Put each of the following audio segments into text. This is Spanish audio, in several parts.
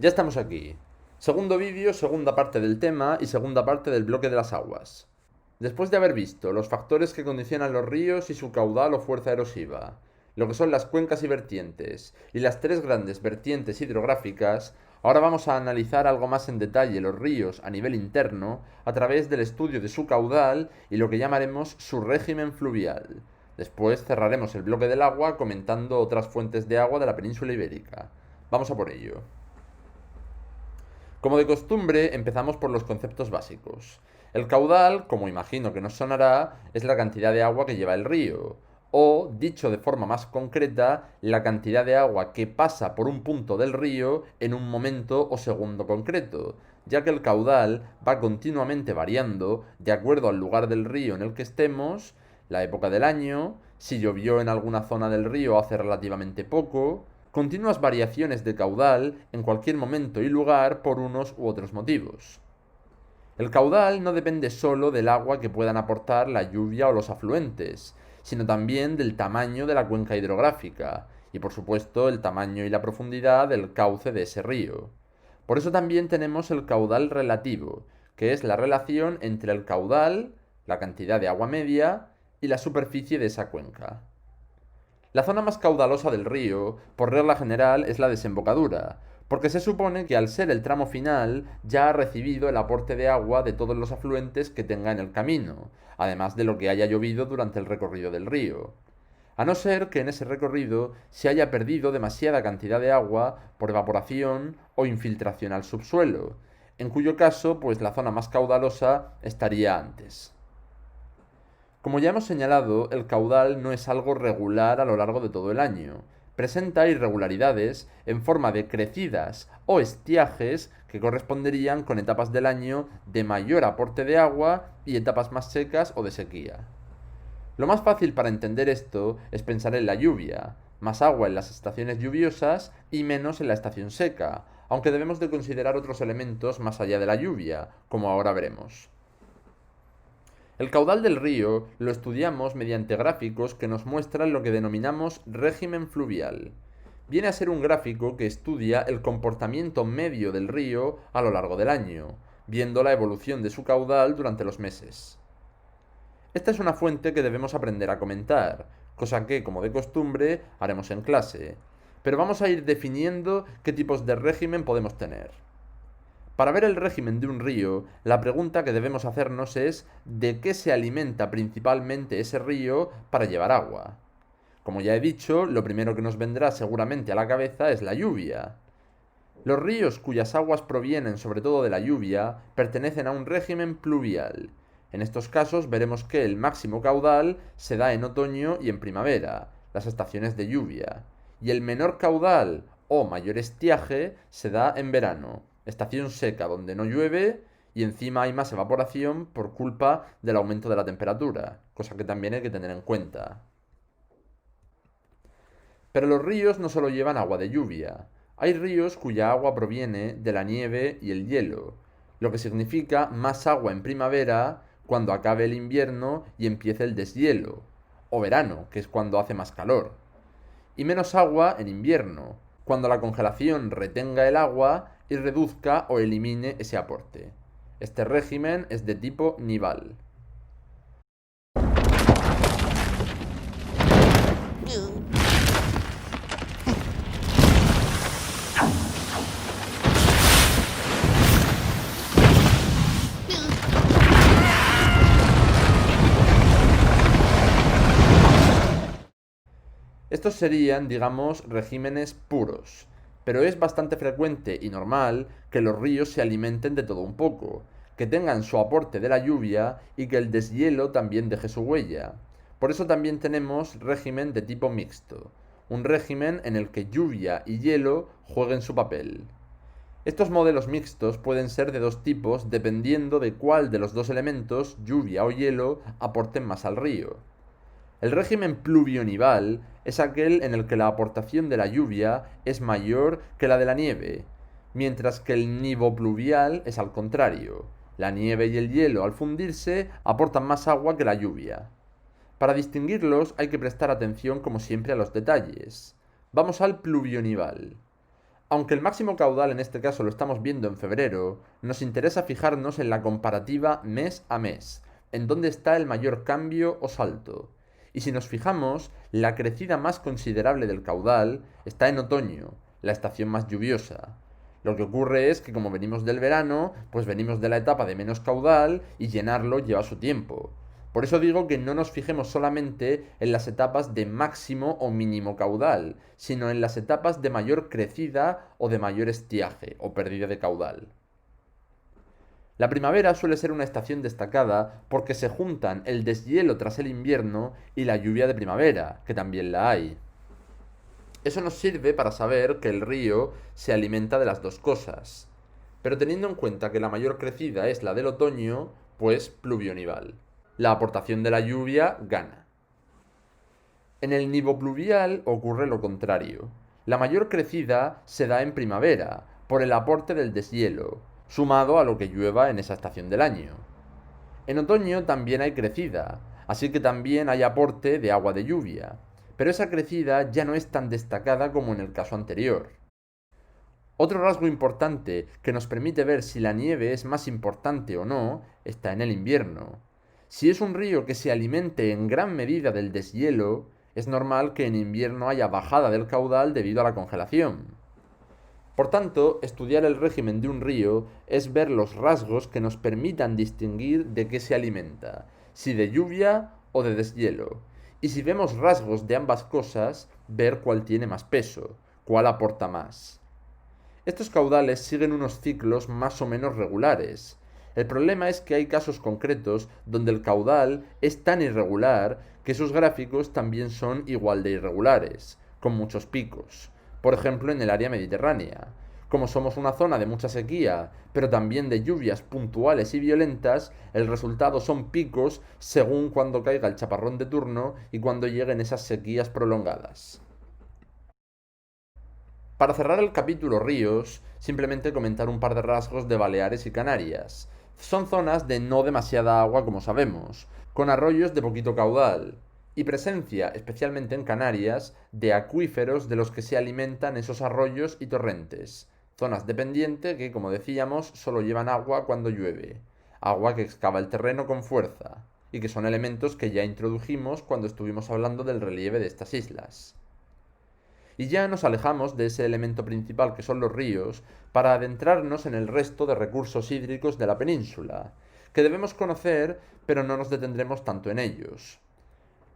Ya estamos aquí. Segundo vídeo, segunda parte del tema y segunda parte del bloque de las aguas. Después de haber visto los factores que condicionan los ríos y su caudal o fuerza erosiva, lo que son las cuencas y vertientes, y las tres grandes vertientes hidrográficas, ahora vamos a analizar algo más en detalle los ríos a nivel interno a través del estudio de su caudal y lo que llamaremos su régimen fluvial. Después cerraremos el bloque del agua comentando otras fuentes de agua de la península ibérica. Vamos a por ello. Como de costumbre, empezamos por los conceptos básicos. El caudal, como imagino que nos sonará, es la cantidad de agua que lleva el río, o, dicho de forma más concreta, la cantidad de agua que pasa por un punto del río en un momento o segundo concreto, ya que el caudal va continuamente variando de acuerdo al lugar del río en el que estemos, la época del año, si llovió en alguna zona del río hace relativamente poco, continuas variaciones de caudal en cualquier momento y lugar por unos u otros motivos. El caudal no depende solo del agua que puedan aportar la lluvia o los afluentes, sino también del tamaño de la cuenca hidrográfica y por supuesto el tamaño y la profundidad del cauce de ese río. Por eso también tenemos el caudal relativo, que es la relación entre el caudal, la cantidad de agua media, y la superficie de esa cuenca. La zona más caudalosa del río, por regla general, es la desembocadura, porque se supone que al ser el tramo final ya ha recibido el aporte de agua de todos los afluentes que tenga en el camino, además de lo que haya llovido durante el recorrido del río. A no ser que en ese recorrido se haya perdido demasiada cantidad de agua por evaporación o infiltración al subsuelo, en cuyo caso pues la zona más caudalosa estaría antes. Como ya hemos señalado, el caudal no es algo regular a lo largo de todo el año. Presenta irregularidades en forma de crecidas o estiajes que corresponderían con etapas del año de mayor aporte de agua y etapas más secas o de sequía. Lo más fácil para entender esto es pensar en la lluvia, más agua en las estaciones lluviosas y menos en la estación seca, aunque debemos de considerar otros elementos más allá de la lluvia, como ahora veremos. El caudal del río lo estudiamos mediante gráficos que nos muestran lo que denominamos régimen fluvial. Viene a ser un gráfico que estudia el comportamiento medio del río a lo largo del año, viendo la evolución de su caudal durante los meses. Esta es una fuente que debemos aprender a comentar, cosa que, como de costumbre, haremos en clase, pero vamos a ir definiendo qué tipos de régimen podemos tener. Para ver el régimen de un río, la pregunta que debemos hacernos es ¿de qué se alimenta principalmente ese río para llevar agua? Como ya he dicho, lo primero que nos vendrá seguramente a la cabeza es la lluvia. Los ríos cuyas aguas provienen sobre todo de la lluvia pertenecen a un régimen pluvial. En estos casos veremos que el máximo caudal se da en otoño y en primavera, las estaciones de lluvia, y el menor caudal o mayor estiaje se da en verano, estación seca donde no llueve y encima hay más evaporación por culpa del aumento de la temperatura, cosa que también hay que tener en cuenta. Pero los ríos no solo llevan agua de lluvia, hay ríos cuya agua proviene de la nieve y el hielo, lo que significa más agua en primavera cuando acabe el invierno y empiece el deshielo, o verano, que es cuando hace más calor, y menos agua en invierno, cuando la congelación retenga el agua y reduzca o elimine ese aporte. Este régimen es de tipo nival. Estos serían, digamos, regímenes puros, pero es bastante frecuente y normal que los ríos se alimenten de todo un poco, que tengan su aporte de la lluvia y que el deshielo también deje su huella. Por eso también tenemos régimen de tipo mixto, un régimen en el que lluvia y hielo jueguen su papel. Estos modelos mixtos pueden ser de dos tipos dependiendo de cuál de los dos elementos, lluvia o hielo, aporten más al río. El régimen pluvionival es aquel en el que la aportación de la lluvia es mayor que la de la nieve, mientras que el nivopluvial es al contrario. La nieve y el hielo al fundirse aportan más agua que la lluvia. Para distinguirlos hay que prestar atención como siempre a los detalles. Vamos al pluvionival. Aunque el máximo caudal en este caso lo estamos viendo en febrero, nos interesa fijarnos en la comparativa mes a mes, en dónde está el mayor cambio o salto. Y si nos fijamos, la crecida más considerable del caudal está en otoño, la estación más lluviosa. Lo que ocurre es que como venimos del verano, pues venimos de la etapa de menos caudal y llenarlo lleva su tiempo. Por eso digo que no nos fijemos solamente en las etapas de máximo o mínimo caudal, sino en las etapas de mayor crecida o de mayor estiaje o pérdida de caudal. La primavera suele ser una estación destacada porque se juntan el deshielo tras el invierno y la lluvia de primavera, que también la hay. Eso nos sirve para saber que el río se alimenta de las dos cosas, pero teniendo en cuenta que la mayor crecida es la del otoño, pues pluvionival. La aportación de la lluvia gana. En el nivopluvial ocurre lo contrario. La mayor crecida se da en primavera, por el aporte del deshielo, sumado a lo que llueva en esa estación del año. En otoño también hay crecida, así que también hay aporte de agua de lluvia, pero esa crecida ya no es tan destacada como en el caso anterior. Otro rasgo importante que nos permite ver si la nieve es más importante o no está en el invierno. Si es un río que se alimente en gran medida del deshielo, es normal que en invierno haya bajada del caudal debido a la congelación. Por tanto, estudiar el régimen de un río es ver los rasgos que nos permitan distinguir de qué se alimenta, si de lluvia o de deshielo. Y si vemos rasgos de ambas cosas, ver cuál tiene más peso, cuál aporta más. Estos caudales siguen unos ciclos más o menos regulares. El problema es que hay casos concretos donde el caudal es tan irregular que sus gráficos también son igual de irregulares, con muchos picos. Por ejemplo, en el área mediterránea. Como somos una zona de mucha sequía, pero también de lluvias puntuales y violentas, el resultado son picos según cuando caiga el chaparrón de turno y cuando lleguen esas sequías prolongadas. Para cerrar el capítulo ríos, simplemente comentar un par de rasgos de Baleares y Canarias. Son zonas de no demasiada agua, como sabemos, con arroyos de poquito caudal, y presencia, especialmente en Canarias, de acuíferos de los que se alimentan esos arroyos y torrentes. Zonas de pendiente que, como decíamos, solo llevan agua cuando llueve, agua que excava el terreno con fuerza, y que son elementos que ya introdujimos cuando estuvimos hablando del relieve de estas islas. Y ya nos alejamos de ese elemento principal que son los ríos para adentrarnos en el resto de recursos hídricos de la península, que debemos conocer, pero no nos detendremos tanto en ellos.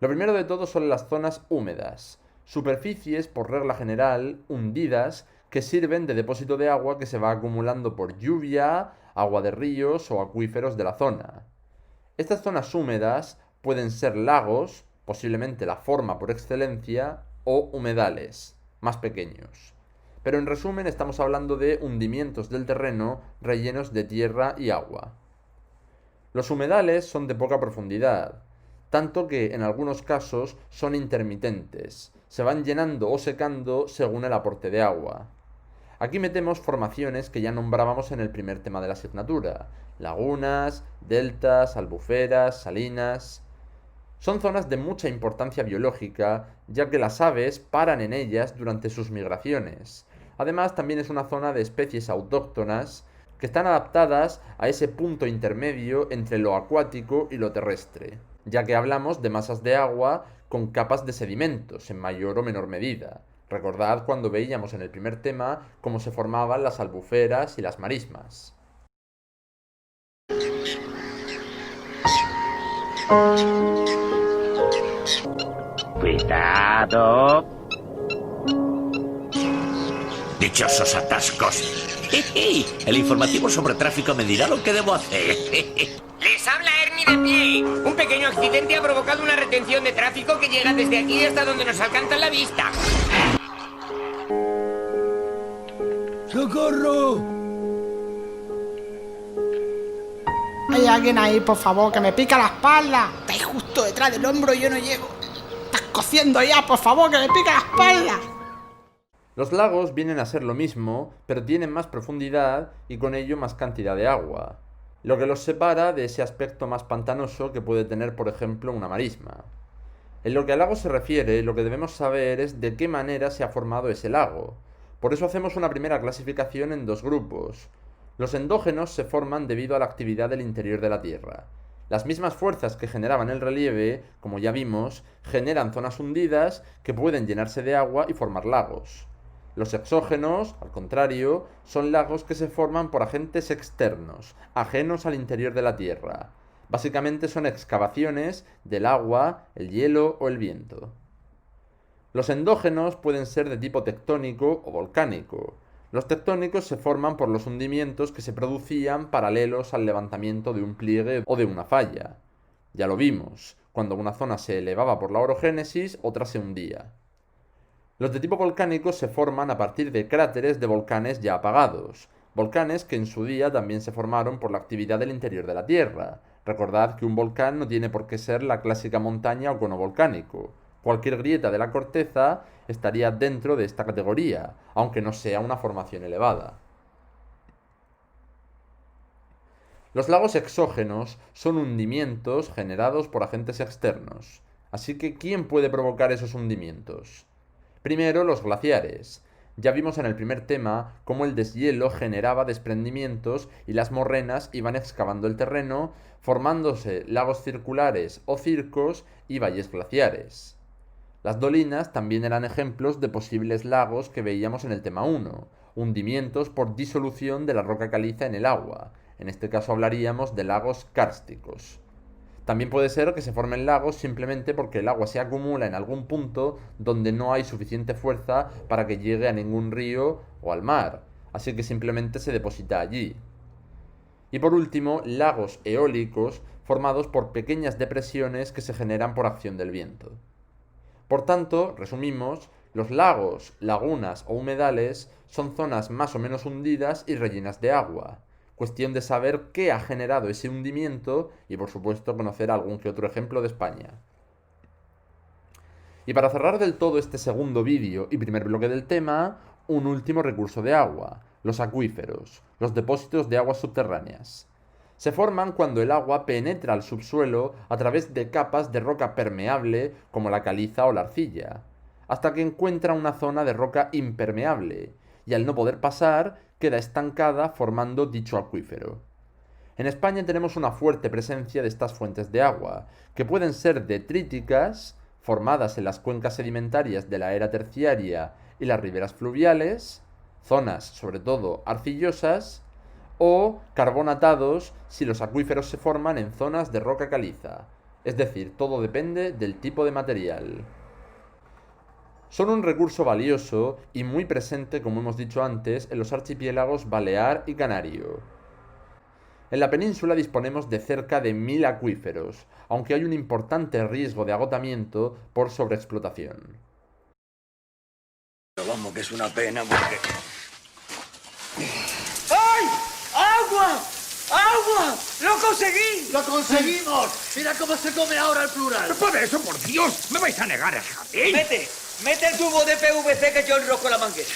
Lo primero de todo son las zonas húmedas, superficies, por regla general, hundidas, que sirven de depósito de agua que se va acumulando por lluvia, agua de ríos o acuíferos de la zona. Estas zonas húmedas pueden ser lagos, posiblemente la forma por excelencia, o humedales, más pequeños. Pero en resumen estamos hablando de hundimientos del terreno rellenos de tierra y agua. Los humedales son de poca profundidad, tanto que en algunos casos son intermitentes, se van llenando o secando según el aporte de agua. Aquí metemos formaciones que ya nombrábamos en el primer tema de la asignatura: lagunas, deltas, albuferas, salinas. Son zonas de mucha importancia biológica, ya que las aves paran en ellas durante sus migraciones. Además, también es una zona de especies autóctonas que están adaptadas a ese punto intermedio entre lo acuático y lo terrestre, ya que hablamos de masas de agua con capas de sedimentos en mayor o menor medida. Recordad cuando veíamos en el primer tema cómo se formaban las albuferas y las marismas. ¡Cuidado! ¡Dichosos atascos! El informativo sobre tráfico me dirá lo que debo hacer. Les habla Ernie de pie. Un pequeño accidente ha provocado una retención de tráfico que llega desde aquí hasta donde nos alcanza la vista. ¡Socorro! Hay alguien ahí, por favor, que me pica la espalda. Estáis justo detrás del hombro y yo no llego. Estás cociendo ya, por favor, que me pica la espalda. Los lagos vienen a ser lo mismo, pero tienen más profundidad y con ello más cantidad de agua, lo que los separa de ese aspecto más pantanoso que puede tener, por ejemplo, una marisma. En lo que al lago se refiere, lo que debemos saber es de qué manera se ha formado ese lago, Por eso hacemos una primera clasificación en dos grupos. Los endógenos se forman debido a la actividad del interior de la Tierra. Las mismas fuerzas que generaban el relieve, como ya vimos, generan zonas hundidas que pueden llenarse de agua y formar lagos. Los exógenos, al contrario, son lagos que se forman por agentes externos, ajenos al interior de la Tierra. Básicamente son excavaciones del agua, el hielo o el viento. Los endógenos pueden ser de tipo tectónico o volcánico. Los tectónicos se forman por los hundimientos que se producían paralelos al levantamiento de un pliegue o de una falla. Ya lo vimos, cuando una zona se elevaba por la orogénesis, otra se hundía. Los de tipo volcánico se forman a partir de cráteres de volcanes ya apagados, volcanes que en su día también se formaron por la actividad del interior de la Tierra. Recordad que un volcán no tiene por qué ser la clásica montaña o cono volcánico. Cualquier grieta de la corteza estaría dentro de esta categoría, aunque no sea una formación elevada. Los lagos exógenos son hundimientos generados por agentes externos. Así que, ¿quién puede provocar esos hundimientos? Primero, los glaciares. Ya vimos en el primer tema cómo el deshielo generaba desprendimientos y las morrenas iban excavando el terreno, formándose lagos circulares o circos y valles glaciares. Las dolinas también eran ejemplos de posibles lagos que veíamos en el tema 1, hundimientos por disolución de la roca caliza en el agua. En este caso hablaríamos de lagos kársticos. También puede ser que se formen lagos simplemente porque el agua se acumula en algún punto donde no hay suficiente fuerza para que llegue a ningún río o al mar, así que simplemente se deposita allí. Y por último, lagos eólicos formados por pequeñas depresiones que se generan por acción del viento. Por tanto, resumimos, los lagos, lagunas o humedales son zonas más o menos hundidas y rellenas de agua. Cuestión de saber qué ha generado ese hundimiento y, por supuesto, conocer algún que otro ejemplo de España. Y para cerrar del todo este segundo vídeo y primer bloque del tema, un último recurso de agua, los acuíferos, los depósitos de aguas subterráneas. Se forman cuando el agua penetra al subsuelo a través de capas de roca permeable como la caliza o la arcilla, hasta que encuentra una zona de roca impermeable, y al no poder pasar, queda estancada formando dicho acuífero. En España tenemos una fuerte presencia de estas fuentes de agua, que pueden ser detríticas, formadas en las cuencas sedimentarias de la era terciaria y las riberas fluviales, zonas sobre todo arcillosas, o carbonatados si los acuíferos se forman en zonas de roca caliza. Es decir, todo depende del tipo de material. Son un recurso valioso y muy presente, como hemos dicho antes, en los archipiélagos Balear y Canario. En la península disponemos de cerca de 1000 acuíferos, aunque hay un importante riesgo de agotamiento por sobreexplotación. Pero vamos, que es una pena porque... ¡Ay! ¡Agua! ¡Agua! ¡Lo conseguí! ¡Lo conseguimos! Mira cómo se come ahora el plural. Por eso, por Dios, ¿me vais a negar el jardín? Mete el tubo de PVC que yo enrosco la manguera.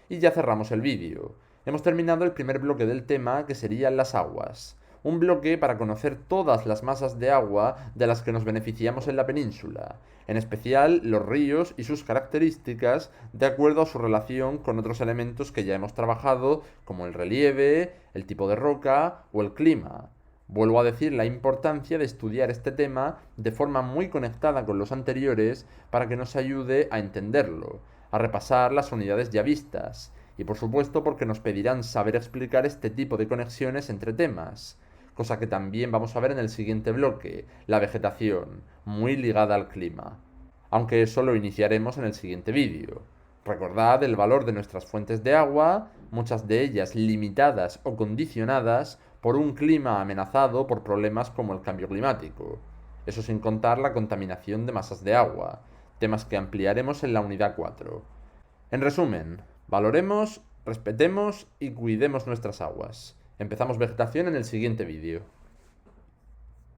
Y ya cerramos el vídeo. Hemos terminado el primer bloque del tema, que serían las aguas. Un bloque para conocer todas las masas de agua de las que nos beneficiamos en la península, en especial los ríos y sus características de acuerdo a su relación con otros elementos que ya hemos trabajado, como el relieve, el tipo de roca o el clima. Vuelvo a decir la importancia de estudiar este tema de forma muy conectada con los anteriores para que nos ayude a entenderlo, a repasar las unidades ya vistas, y por supuesto porque nos pedirán saber explicar este tipo de conexiones entre temas, cosa que también vamos a ver en el siguiente bloque, la vegetación, muy ligada al clima. Aunque eso lo iniciaremos en el siguiente vídeo. Recordad el valor de nuestras fuentes de agua, muchas de ellas limitadas o condicionadas por un clima amenazado por problemas como el cambio climático. Eso sin contar la contaminación de masas de agua, temas que ampliaremos en la unidad 4. En resumen, valoremos, respetemos y cuidemos nuestras aguas. Empezamos vegetación en el siguiente vídeo.